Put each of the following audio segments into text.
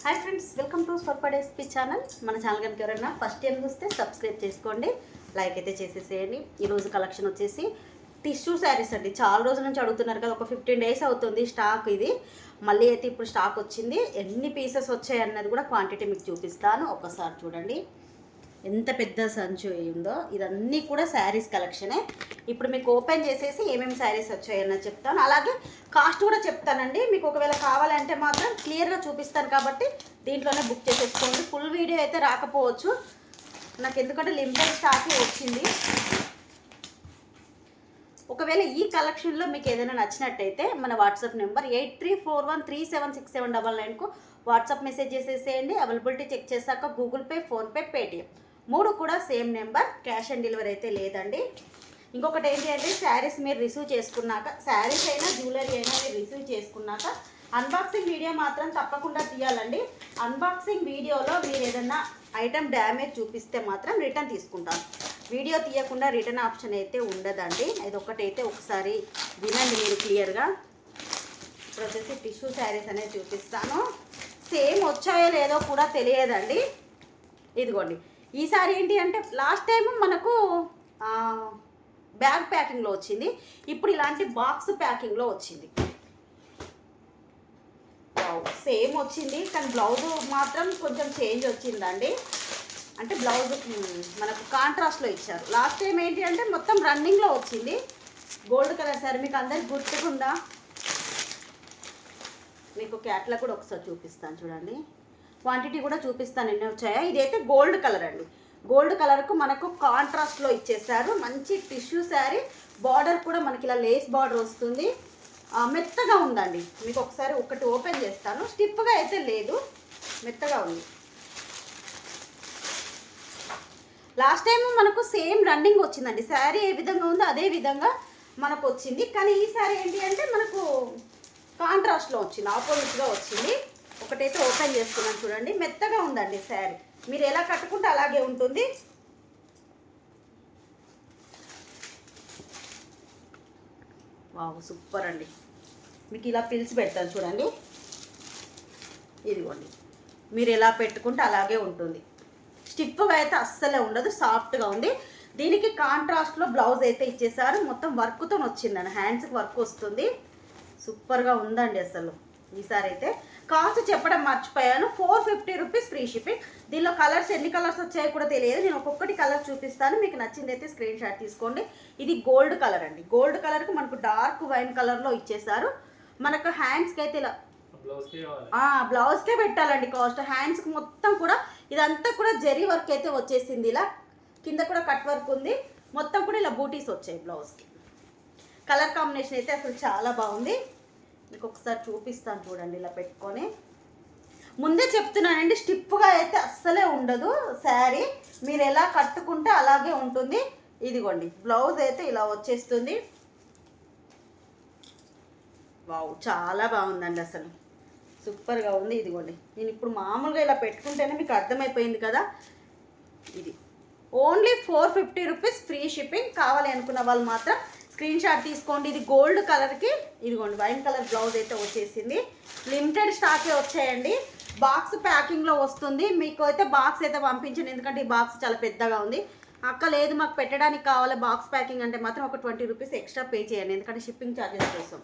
Hi friends, welcome to స్వర్పడేస్పీ channel. మన channel కనుక ఎవరైనా ఫస్ట్ టైం చూస్తే సబ్స్క్రైబ్ చేసుకోండి, లైక్ అయితే చేసేసేయండి. ఈరోజు కలెక్షన్ వచ్చేసి టిష్యూ శారీస్ అండి. చాలా రోజుల నుంచి అడుగుతున్నారు కదా, ఒక 15 days అవుతుంది స్టాక్. ఇది మళ్ళీ అయితే ఇప్పుడు స్టాక్ వచ్చింది. ఎన్ని పీసెస్ వచ్చాయి అన్నది కూడా క్వాంటిటీ మీకు చూపిస్తాను. ఒకసారి చూడండి ఎంత పెద్ద సంచు ఉందో. ఇదన్నీ కూడా శారీస్ కలెక్షనే. ఇప్పుడు మీకు ఓపెన్ చేసేసి ఏమేమి శారీస్ వచ్చాయన్నది చెప్తాను, అలాగే కాస్ట్ కూడా చెప్తానండి. మీకు ఒకవేళ కావాలంటే మాత్రం క్లియర్గా చూపిస్తాను కాబట్టి దీంట్లోనే బుక్ చేసేసుకోండి. ఫుల్ వీడియో అయితే రాకపోవచ్చు నాకు, ఎందుకంటే లిమిటెడ్ స్టాక్ వచ్చింది. ఒకవేళ ఈ కలెక్షన్లో మీకు ఏదైనా నచ్చినట్టయితే మన వాట్సాప్ నెంబర్ 8341376799కు వాట్సాప్ మెసేజ్ చేసేసేయండి. అవైలబిలిటీ చెక్ చేశాక గూగుల్ పే, ఫోన్పే, పేటిఎం 3 కూడా same number. Cash on delivery అయితే లేదండి. ఇంకొకటి ఏంటి అంటే, శారీస్ మీరు రిసీవ్ చేసుకున్నాక, శారీస్ అయినా జ్యువెలరీ అయినా మీరు రిసీవ్ చేసుకున్నాక అన్బాక్సింగ్ వీడియో మాత్రం తప్పకుండా తీయాలండి. అన్బాక్సింగ్ వీడియోలో మీరు ఏదన్నా ఐటమ్ డ్యామేజ్ చూపిస్తే మాత్రం రిటర్న్ తీసుకుంటాను. వీడియో తీయకుండా రిటర్న్ ఆప్షన్ అయితే ఉండదండి. ఇది ఒకటైతే ఒకసారి వినండి మీరు క్లియర్గా. ఇప్పుడు వచ్చేసి టిష్యూ శారీస్ అనేది చూపిస్తాను. సేమ్ వచ్చాయో లేదో కూడా తెలియదండి. ఇదిగోండి, ఈ సారీ ఏంటి అంటే లాస్ట్ టైం మనకు బ్యాగ్ ప్యాకింగ్లో వచ్చింది, ఇప్పుడు ఇలాంటి బాక్స్ ప్యాకింగ్లో వచ్చింది. సేమ్ వచ్చింది కానీ బ్లౌజ్ మాత్రం కొంచెం చేంజ్ వచ్చిందండి. అంటే బ్లౌజ్ మనకు కాంట్రాస్ట్లో ఇచ్చారు. లాస్ట్ టైం ఏంటి అంటే మొత్తం రన్నింగ్లో వచ్చింది. గోల్డ్ కలర్ సారీ మీకు అందరికి గుర్తుకుందా? మీకు క్యాట్లాగ్ కూడా ఒకసారి చూపిస్తాను చూడండి, క్వాంటిటీ కూడా చూపిస్తాను ఎన్ని వచ్చాయో. ఇదైతే గోల్డ్ కలర్ అండి. గోల్డ్ కలర్కు మనకు కాంట్రాస్ట్లో ఇచ్చేసారు. మంచి టిష్యూ శారీ. బార్డర్ కూడా మనకి ఇలా లేస్ బార్డర్ వస్తుంది. మెత్తగా ఉందండి. మీకు ఒకసారి ఒకటి ఓపెన్ చేస్తాను. స్టిఫ్గా అయితే లేదు, మెత్తగా ఉంది. లాస్ట్ టైం మనకు సేమ్ రన్నింగ్ వచ్చిందండి. శారీ ఏ విధంగా ఉందో అదే విధంగా మనకు వచ్చింది. కానీ ఈ శారీ ఏంటి అంటే మనకు కాంట్రాస్ట్లో వచ్చింది, ఆపోజిట్గా వచ్చింది. ఒకటైతే ఓపెన్ చేస్తున్నాను చూడండి, మెత్తగా ఉందండి శారీ. మీరు ఎలా కట్టుకుంటే అలాగే ఉంటుంది. వావ్, సూపర్ అండి. మీకు ఇలా పిలిచి పెడతాను చూడండి. ఇదిగోండి, మీరు ఎలా పెట్టుకుంటే అలాగే ఉంటుంది. స్టిఫ్గా అయితే అస్సలే ఉండదు, సాఫ్ట్గా ఉంది. దీనికి కాంట్రాస్ట్లో బ్లౌజ్ అయితే ఇచ్చేసారు. మొత్తం వర్క్తో వచ్చిందండి, హ్యాండ్స్కి వర్క్ వస్తుంది. సూపర్గా ఉందండి అసలు. ఈసారి అయితే కాస్ట్ చెప్పడం మర్చిపోయాను. 450 రూపీస్ ఫ్రీ షిప్పింగ్. దీనిలో కలర్స్ ఎన్ని కలర్స్ వచ్చాయో కూడా తెలియదు. నేను ఒక్కొక్కటి కలర్ చూపిస్తాను, మీకు నచ్చింది అయితే స్క్రీన్ షాట్ తీసుకోండి. ఇది గోల్డ్ కలర్ అండి. గోల్డ్ కలర్కు మనకు డార్క్ వైన్ కలర్లో ఇచ్చేసారు. మనకు హ్యాండ్స్కి అయితే ఇలా బ్లౌజ్కే పెట్టాలండి కాస్ట్. హ్యాండ్స్కి మొత్తం కూడా ఇదంతా కూడా జరీ వర్క్ అయితే వచ్చేసింది. ఇలా కింద కూడా కట్ వర్క్ ఉంది. మొత్తం కూడా ఇలా బూటీస్ వచ్చాయి బ్లౌజ్కి. కలర్ కాంబినేషన్ అయితే అసలు చాలా బాగుంది. మీకు ఒకసారి చూపిస్తాను చూడండి, ఇలా పెట్టుకొని. ముందే చెప్తున్నానండి, స్టిఫ్గా అయితే అస్సలే ఉండదు శారీ. మీరు ఎలా కట్టుకుంటే అలాగే ఉంటుంది. ఇదిగోండి, బ్లౌజ్ అయితే ఇలా వచ్చేస్తుంది. వావ్, చాలా బాగుందండి అసలు, సూపర్గా ఉంది. ఇదిగోండి, నేను ఇప్పుడు మామూలుగా ఇలా పెట్టుకుంటేనే మీకు అర్థమైపోయింది కదా. ఇది ఓన్లీ 450 రూపీస్ ఫ్రీ షిప్పింగ్. కావాలి అనుకున్న వాళ్ళు మాత్రం స్క్రీన్ షాట్ తీసుకోండి. ఇది గోల్డ్ కలర్కి ఇదిగోండి వైన్ కలర్ బ్లౌజ్ అయితే వచ్చేసింది. లిమిటెడ్ స్టాకే వచ్చాయండి. బాక్స్ ప్యాకింగ్లో వస్తుంది. మీకు అయితే బాక్స్ అయితే పంపించండి, ఎందుకంటే ఈ బాక్స్ చాలా పెద్దగా ఉంది. అక్క లేదు మాకు పెట్టడానికి కావాలి బాక్స్ ప్యాకింగ్ అంటే మాత్రం ఒక 20 రూపీస్ ఎక్స్ట్రా పే చేయండి, ఎందుకంటే షిప్పింగ్ ఛార్జెస్ కోసం.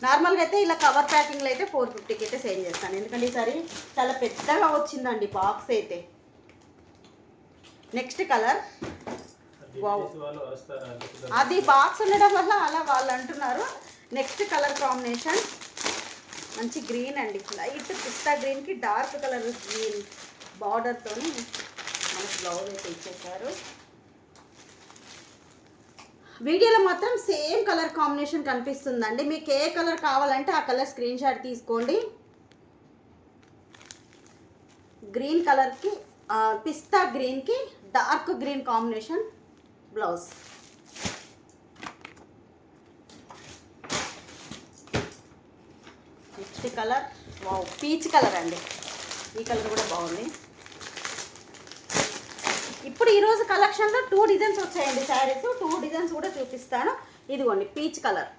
నార్మల్గా అయితే ఇలా కవర్ ప్యాకింగ్లో అయితే 450కి అయితే సేల్ చేస్తాను, ఎందుకంటే ఈసారి చాలా పెద్దగా వచ్చిందండి బాక్స్ అయితే. నెక్స్ట్ కలర్, అది బాక్స్ ఉండడం వల్ల అలా వాళ్ళు అంటున్నారు. నెక్స్ట్ కలర్ కాంబినేషన్ మంచి గ్రీన్ అండి. లైట్ పిస్తా గ్రీన్కి డార్క్ కలర్ గ్రీన్ బార్డర్తో మనకి బ్లౌజ్ అయితే ఇచ్చేసారు. వీడియోలో మాత్రం సేమ్ కలర్ కాంబినేషన్ కనిపిస్తుందండి. మీకు ఏ కలర్ కావాలంటే ఆ కలర్ స్క్రీన్ షాట్ తీసుకోండి. గ్రీన్ కలర్కి పిస్తా గ్రీన్కి dark green combination blouse. Next colour wow, peach colour అండి. ఈ కలర్ కూడా బాగుంది. ఇప్పుడు ఈరోజు కలెక్షన్లో 2 డిజైన్స్ వచ్చాయండి శారీస్. 2 డిజైన్స్ కూడా చూపిస్తాను. ఇదిగోండి, పీచ్ కలర్.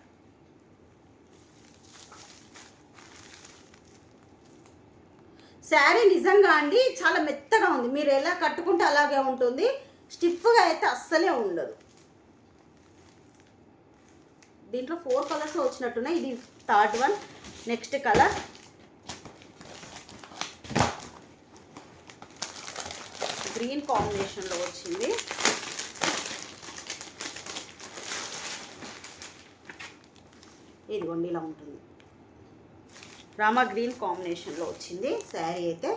శారీ నిజంగా అండి చాలా మెత్తగా ఉంది, మీరు ఎలా కట్టుకుంటే అలాగే ఉంటుంది, స్టిఫ్గా అయితే అస్సలే ఉండదు. దీంట్లో 4 కలర్స్ వచ్చినట్టున్నాయి, ఇది third one. Next colour green కాంబినేషన్లో వచ్చింది. ఇదిగోండి ఇలా ఉంటుంది, రామా గ్రీన్ కాంబినేషన్లో వచ్చింది శారీ అయితే.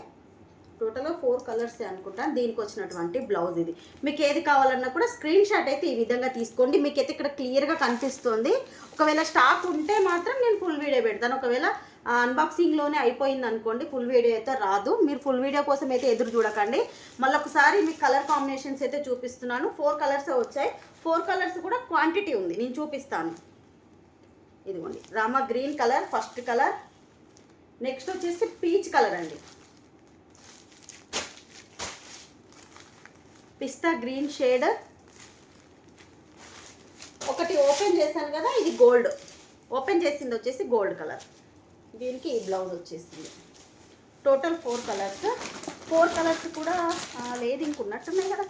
టోటల్గా 4 కలర్స్ అనుకుంటాను. దీనికి వచ్చినటువంటి బ్లౌజ్ ఇది. మీకు ఏది కావాలన్నా కూడా స్క్రీన్ షాట్ అయితే ఈ విధంగా తీసుకోండి. మీకైతే ఇక్కడ క్లియర్గా కనిపిస్తుంది. ఒకవేళ స్టాక్ ఉంటే మాత్రం నేను ఫుల్ వీడియో పెడతాను. ఒకవేళ అన్బాక్సింగ్లోనే అయిపోయింది అనుకోండి, ఫుల్ వీడియో అయితే రాదు. మీరు ఫుల్ వీడియో కోసం అయితే ఎదురు చూడకండి. మళ్ళీ ఒకసారి మీకు కలర్ కాంబినేషన్స్ అయితే చూపిస్తున్నాను. 4 కలర్స్ వచ్చాయి. 4 కలర్స్ కూడా క్వాంటిటీ ఉంది, నేను చూపిస్తాను. ఇదిగోండి Rama green colour first colour. Next వచ్చేసి పీచ్ కలర్ అండి, పిస్తా గ్రీన్ షేడ్. ఒకటి ఓపెన్ చేశాను కదా, ఇది గోల్డ్. ఓపెన్ చేసింది వచ్చేసి గోల్డ్ కలర్. దీనికి ఈ బ్లౌజ్ వచ్చేసింది. Total 4 colours. 4 కలర్స్ కూడా లేదు, ఇంకున్నట్టున్నాయి కదా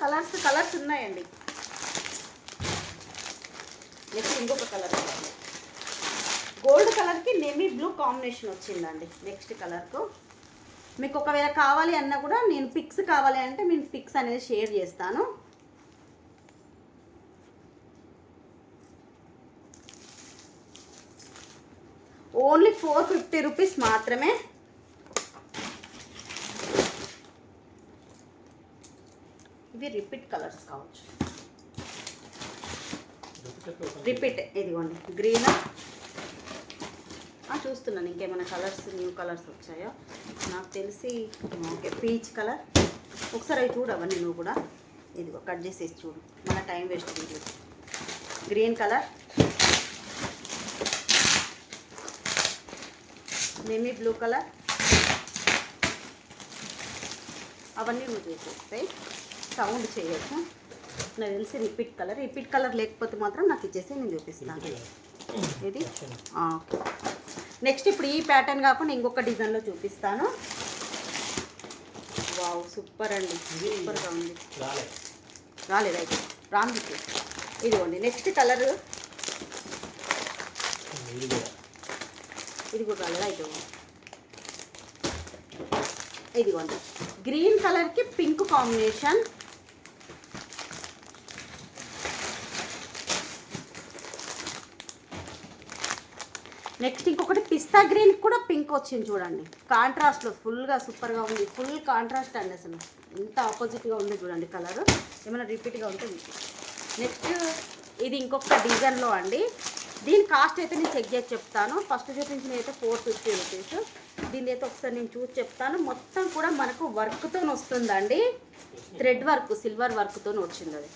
కలర్స్ ఉన్నాయండి. నెక్స్ట్ ఇంకొక కలర్ గోల్డ్ కలర్కి నేమీ బ్లూ కాంబినేషన్ వచ్చిందండి. నెక్స్ట్ కలర్కు మీకు ఒకవేళ కావాలి అన్నా కూడా నేను పిక్స్ కావాలి అంటే నేను పిక్స్ అనేది షేర్ చేస్తాను. ఓన్లీ 450 రూపీస్ మాత్రమే. ఇవి రిపీట్ కలర్స్ కావచ్చు, రిపీట్. ఇదిగోండి గ్రీన్. చూస్తున్నాను ఇంకేమైనా కలర్స్ న్యూ కలర్స్ వచ్చాయో నాకు తెలిసి. Okay peach colour. ఒకసారి అవి చూడు అవన్నీ నువ్వు కూడా. ఇదిగో కట్ చేసేసి చూడు, మన టైం వేస్ట్ చేయలేదు. గ్రీన్ కలర్, నేమీ బ్లూ కలర్. అవన్నీ నువ్వు చేసేస్తాయి, సౌండ్ చేయొచ్చు. నాకు తెలిసి రిపీట్ కలర్. రిపీట్ కలర్ లేకపోతే మాత్రం నాకు ఇచ్చేసి నేను చూపిస్తాను. ఇది నెక్స్ట్ ఇప్పుడు ఈ ప్యాటర్న్ కాకుండా ఇంకొక డిజైన్లో చూపిస్తాను. వావ్ సూపర్ అండి, సూపర్గా ఉంది. రాలేదైతే రాంది. ఇదిగోండి నెక్స్ట్ కలర్. ఇది కూడా రాలేదా? అయితే ఇదిగోండి గ్రీన్ కలర్కి పింక్ కాంబినేషన్. నెక్స్ట్ ఇంకొకటి పిస్తా గ్రీన్ కూడా పింక్ వచ్చింది చూడండి, కాంట్రాస్ట్లో ఫుల్గా సూపర్గా ఉంది. ఫుల్ కాంట్రాస్ట్ అండి, అసలు ఎంత ఆపోజిట్గా ఉంది చూడండి కలర్. ఏమైనా రిపీట్గా ఉంటే నెక్స్ట్ ఇది ఇంకొక డిజైన్లో అండి. దీని కాస్ట్ అయితే నేను చెక్ చేసి చెప్తాను. ఫస్ట్ చూపించిన అయితే 450 రూపీస్. దీని అయితే ఒకసారి నేను చూసి చెప్తాను. మొత్తం కూడా మనకు వర్క్తో వస్తుందండి, థ్రెడ్ వర్క్, సిల్వర్ వర్క్తో వచ్చింది అది.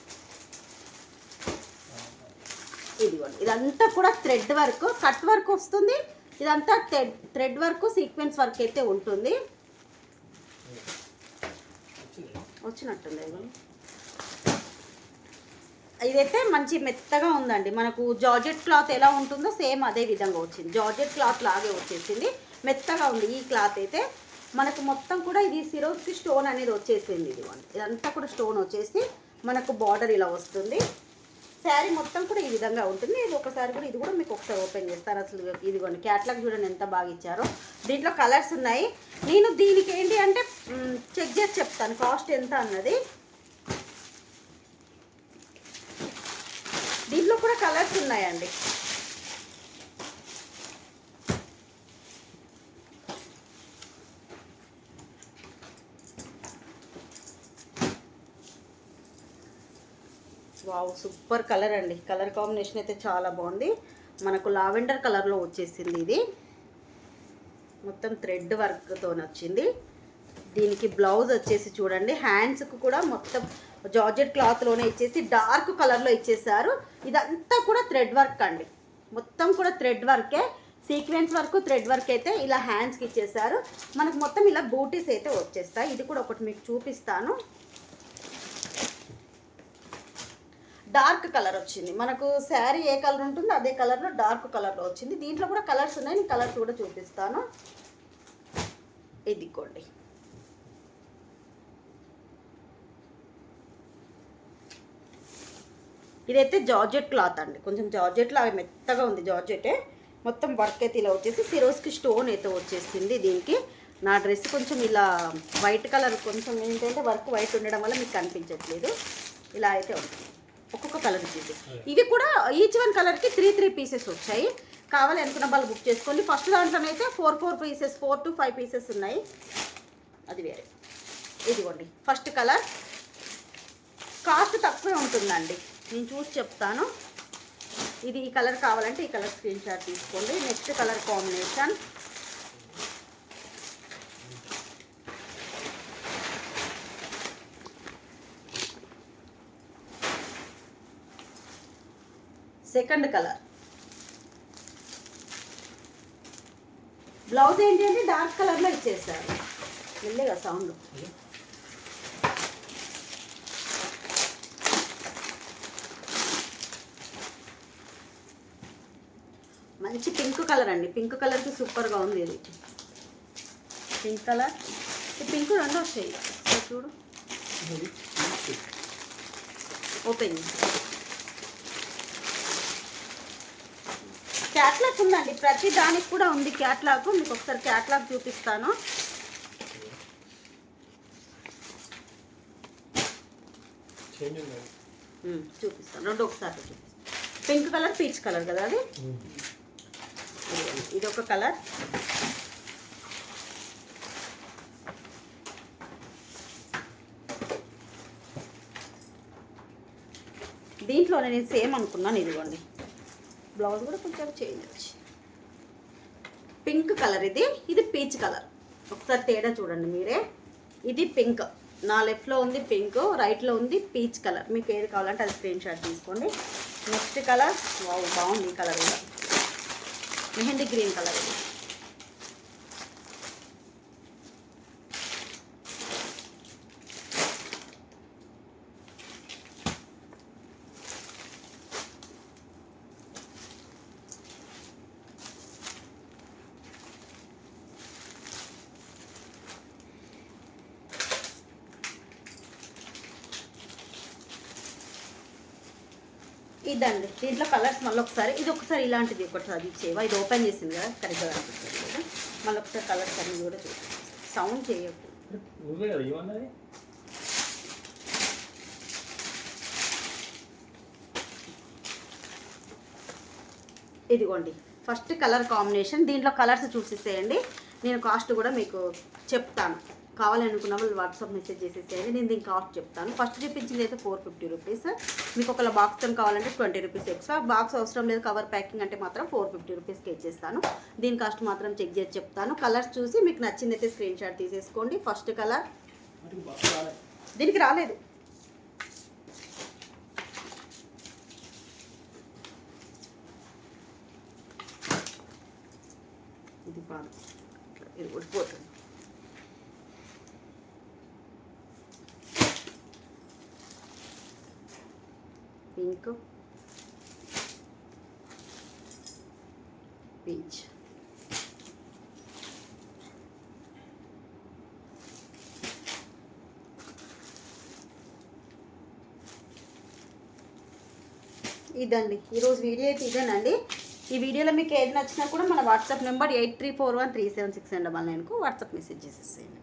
ఇదిగోండి ఇదంతా కూడా థ్రెడ్ వర్క్, కట్ వర్క్ వస్తుంది. ఇదంతా థ్రెడ్ వర్క్, సీక్వెన్స్ వర్క్ అయితే ఉంటుంది. వచ్చినట్టుంది. ఇదైతే మంచి మెత్తగా ఉందండి. మనకు జార్జెట్ క్లాత్ ఎలా ఉంటుందో సేమ్ అదే విధంగా వచ్చింది. జార్జెట్ క్లాత్ లాగే వచ్చేసింది, మెత్తగా ఉంది ఈ క్లాత్ అయితే. మనకు మొత్తం కూడా ఇది సిరోస్కి స్టోన్ అనేది వచ్చేసింది. ఇదంతా కూడా స్టోన్ వచ్చేసి మనకు బార్డర్ ఇలా వస్తుంది. శారీ మొత్తం కూడా ఈ విధంగా ఉంటుంది. ఇది ఒకసారి కూడా ఇది కూడా మీకు ఒకసారి ఓపెన్ చేస్తారు. అసలు ఇదిగోండి క్యాట్లాగ్ చూడండి ఎంత బాగా ఇచ్చారో. దీంట్లో కలర్స్ ఉన్నాయి. నేను దీనికి ఏంటి అంటే చెక్ చేసి చెప్తాను కాస్ట్ ఎంత అన్నది. దీంట్లో కూడా కలర్స్ ఉన్నాయండి. వావ్ సూపర్ కలర్ అండి. కలర్ కాంబినేషన్ అయితే చాలా బాగుంది. మనకు లావెండర్ కలర్లో వచ్చేసింది. ఇది మొత్తం థ్రెడ్ వర్క్తో వచ్చింది. దీనికి బ్లౌజ్ వచ్చేసి చూడండి, హ్యాండ్స్కి కూడా మొత్తం జార్జెట్ క్లాత్లోనే ఇచ్చేసి డార్క్ కలర్లో ఇచ్చేసారు. ఇదంతా కూడా థ్రెడ్ వర్క్ అండి, మొత్తం కూడా థ్రెడ్ వర్కే. సీక్వెన్స్ వర్క్, థ్రెడ్ వర్క్ అయితే ఇలా హ్యాండ్స్కి ఇచ్చేసారు. మనకు మొత్తం ఇలా బూటీస్ అయితే వచ్చేస్తాయి. ఇది కూడా ఒకటి మీకు చూపిస్తాను. డార్క్ కలర్ వచ్చింది. మనకు శారీ ఏ కలర్ ఉంటుందో అదే కలర్లో డార్క్ కలర్లో వచ్చింది. దీంట్లో కూడా కలర్స్ ఉన్నాయి, నేను కలర్స్ కూడా చూపిస్తాను. ఇదిగోండి ఇదైతే జార్జెట్ క్లాత్ అండి, కొంచెం జార్జెట్లో అవి మెత్తగా ఉంది జార్జెటే. మొత్తం వర్క్ అయితే ఇలా వచ్చేసి సిరోస్కి స్టోన్ అయితే వచ్చేసింది దీనికి. నా డ్రెస్ కొంచెం ఇలా వైట్ కలర్, కొంచెం ఏంటంటే వర్క్ వైట్ ఉండడం వల్ల మీకు కనిపించట్లేదు. ఇలా అయితే ఉంటుంది, ఒక్కొక్క కలర్ పీసెస్. ఇవి కూడా ఈచ్ వన్ కలర్కి 3 పీసెస్ వచ్చాయి. కావాలి అనుకున్న వాళ్ళు బుక్ చేసుకోండి. ఫస్ట్ దాంట్లోనైతే 4 పీసెస్, 4 to 5 పీసెస్ ఉన్నాయి, అది వేరే. ఇదిగోండి ఫస్ట్ కలర్, కాస్ట్ తక్కువే ఉంటుందండి, నేను చూసి చెప్తాను. ఇది ఈ కలర్ కావాలంటే ఈ కలర్ స్క్రీన్ షాట్ తీసుకోండి. Next colour combination second colour. Blouse ఏంటి అంటే డార్క్ కలర్లో ఇచ్చేస్తారు. వెళ్ళేగా సౌండ్. మంచి పింక్ కలర్ అండి, పింక్ కలర్కి సూపర్గా ఉంది ఇది. పింక్ కలర్, ఈ పింక్ రెండు వచ్చాయి చూడు. ఓపెన్ క్యాట్లాగ్ ఉందండి, ప్రతి దానికి కూడా ఉంది క్యాట్లాగ్. మీకు ఒకసారి క్యాట్లాగ్ చూపిస్తాను. చూపిస్తాను, రెండు ఒకసారి చూపిస్తాను. పింక్ కలర్, పీచ్ కలర్ కదా అది. ఇది ఒక కలర్, దీంట్లోనే నేను సేమ్ అనుకున్నాను. ఇదిగోండి బ్లౌజ్ కూడా కొంచెం చేంజ్ వచ్చి పింక్ కలర్, ఇది పీచ్ కలర్. ఒకసారి తేడా చూడండి మీరే. ఇది పింక్, నా లెఫ్ట్లో ఉంది పింక్, రైట్లో ఉంది పీచ్ కలర్. మీకు ఏది కావాలంటే అది స్క్రీన్ షాట్ తీసుకోండి. నెక్స్ట్ కలర్, వావ్ బాగుంది ఈ కలర్ కూడా, మెహందీ గ్రీన్ కలర్. ఇదండి దీంట్లో కలర్స్ మళ్ళీ ఒకసారి. ఇది ఒకసారి ఇలాంటిది ఒకసారి ఇచ్చేవా, ఇది ఓపెన్ చేసింది కదా కరెక్ట్గా అనిపిస్తుంది కదా. మళ్ళీ ఒకసారి కలర్స్ అన్ని కూడా చూపిస్తాను, సౌండ్ చేయకు. ఇదిగోండి ఫస్ట్ కలర్ కాంబినేషన్. దీంట్లో కలర్స్ చూసేసేయండి, నేను కాస్ట్ కూడా మీకు చెప్తాను. కావాలనుకున్న వాళ్ళు వాట్సాప్ మెసేజ్ చేసేసేయండి, నేను దీనికి కాస్ట్ చెప్తాను. ఫస్ట్ చూపించింది అయితే 450 రూపీస్. మీకు ఒకవేళ బాక్స్తో కావాలంటే 20 రూపీస్ ఎక్స్ట్రా. బాక్స్ అవసరం లేదు, కవర్ ప్యాకింగ్ అంటే మాత్రం 450 రూపీస్కి ఇచ్చేస్తాను. దీని కాస్ట్ మాత్రం చెక్ చేసి చెప్తాను. కలర్స్ చూసి మీకు నచ్చింది అయితే స్క్రీన్ షాట్ తీసేసుకోండి. ఫస్ట్ కలర్, దీనికి రాలేదు. ఇది బాగా ఇది ఉడిపోతుంది. పింక్, పీచ్, ఇదండి ఈరోజు వీడియో అయితే ఇదేనండి. ఈ వీడియోలో మీకు ఏది నచ్చినా కూడా మన వాట్సాప్ నెంబర్ 8341376999కు వాట్సాప్ మెసేజ్ చేసేసేయండి.